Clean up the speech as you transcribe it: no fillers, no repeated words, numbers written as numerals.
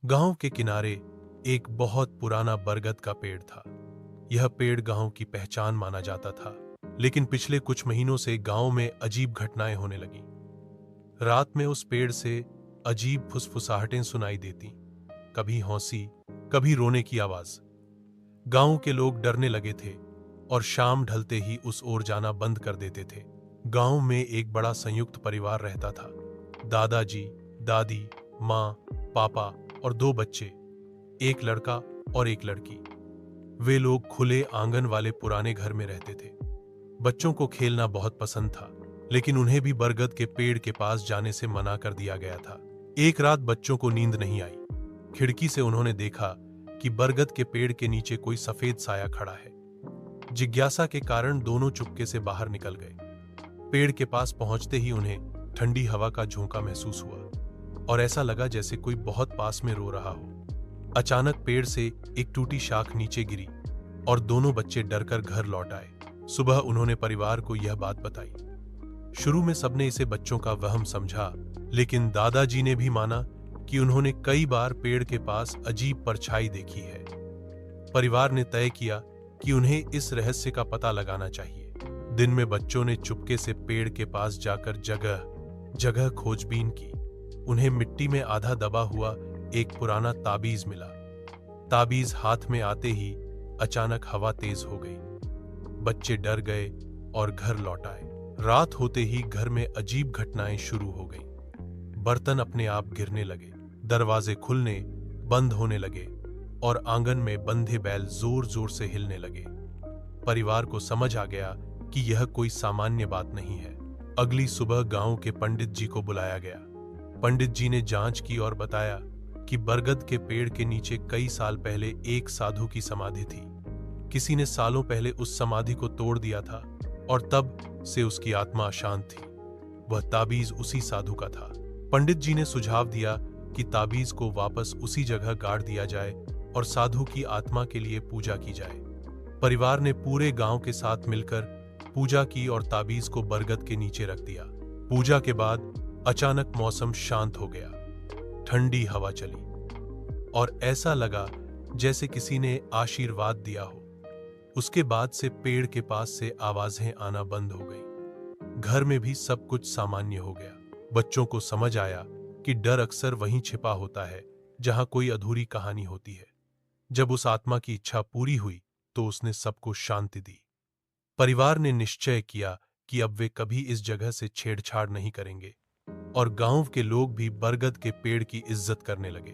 गांव के किनारे एक बहुत पुराना बरगद का पेड़ था। यह पेड़ गांव की पहचान माना जाता था, लेकिन पिछले कुछ महीनों से गांव में अजीब घटनाएं होने लगी। रात में उस पेड़ से अजीब फुसफुसाहटें सुनाई देती, कभी हौंसी, कभी रोने की आवाज। गांव के लोग डरने लगे थे और शाम ढलते ही उस ओर जाना बंद कर देते थे। गांव में एक बड़ा संयुक्त परिवार रहता था। दादाजी, दादी, माँ, पापा और दो बच्चे, एक लड़का और एक लड़की। वे लोग खुले आंगन वाले पुराने घर में रहते थे। बच्चों को खेलना बहुत पसंद था, लेकिन उन्हें भी बरगद के पेड़ के पास जाने से मना कर दिया गया था। एक रात बच्चों को नींद नहीं आई। खिड़की से उन्होंने देखा कि बरगद के पेड़ के नीचे कोई सफेद साया खड़ा है। जिज्ञासा के कारण दोनों चुपके से बाहर निकल गए। पेड़ के पास पहुंचते ही उन्हें ठंडी हवा का झोंका महसूस हुआ और ऐसा लगा जैसे कोई बहुत पास में रो रहा हो। अचानक पेड़ से एक टूटी शाख नीचे गिरी और दोनों बच्चे डरकर घर लौट आए। सुबह उन्होंने परिवार को यह बात बताई। शुरू में सबने इसे बच्चों का वहम समझा, लेकिन दादाजी ने भी माना कि उन्होंने कई बार पेड़ के पास अजीब परछाई देखी है। परिवार ने तय किया कि उन्हें इस रहस्य का पता लगाना चाहिए। दिन में बच्चों ने चुपके से पेड़ के पास जाकर जगह जगह खोजबीन की। उन्हें मिट्टी में आधा दबा हुआ एक पुराना ताबीज मिला। ताबीज हाथ में आते ही अचानक हवा तेज हो गई। बच्चे डर गए और घर लौट आए। रात होते ही घर में अजीब घटनाएं शुरू हो गईं। बर्तन अपने आप गिरने लगे, दरवाजे खुलने बंद होने लगे और आंगन में बंधे बैल जोर जोर से हिलने लगे। परिवार को समझ आ गया कि यह कोई सामान्य बात नहीं है। अगली सुबह गांव के पंडित जी को बुलाया गया। पंडित जी ने जांच की और बताया कि बरगद के पेड़ के नीचे कई साल पहले एक साधु की समाधि थी। किसी ने सालों पहले उस समाधि को तोड़ दिया था और तब से उसकी आत्मा अशांत थी। वह ताबीज उसी साधु का था। पंडित जी ने सुझाव दिया कि ताबीज को वापस उसी जगह गाड़ दिया जाए और साधु की आत्मा के लिए पूजा की जाए। परिवार ने पूरे गांव के साथ मिलकर पूजा की और ताबीज को बरगद के नीचे रख दिया। पूजा के बाद अचानक मौसम शांत हो गया। ठंडी हवा चली और ऐसा लगा जैसे किसी ने आशीर्वाद दिया हो। उसके बाद से पेड़ के पास से आवाजें आना बंद हो गई। घर में भी सब कुछ सामान्य हो गया। बच्चों को समझ आया कि डर अक्सर वहीं छिपा होता है जहां कोई अधूरी कहानी होती है। जब उस आत्मा की इच्छा पूरी हुई तो उसने सबको शांति दी। परिवार ने निश्चय किया कि अब वे कभी इस जगह से छेड़छाड़ नहीं करेंगे और गांव के लोग भी बरगद के पेड़ की इज्जत करने लगे।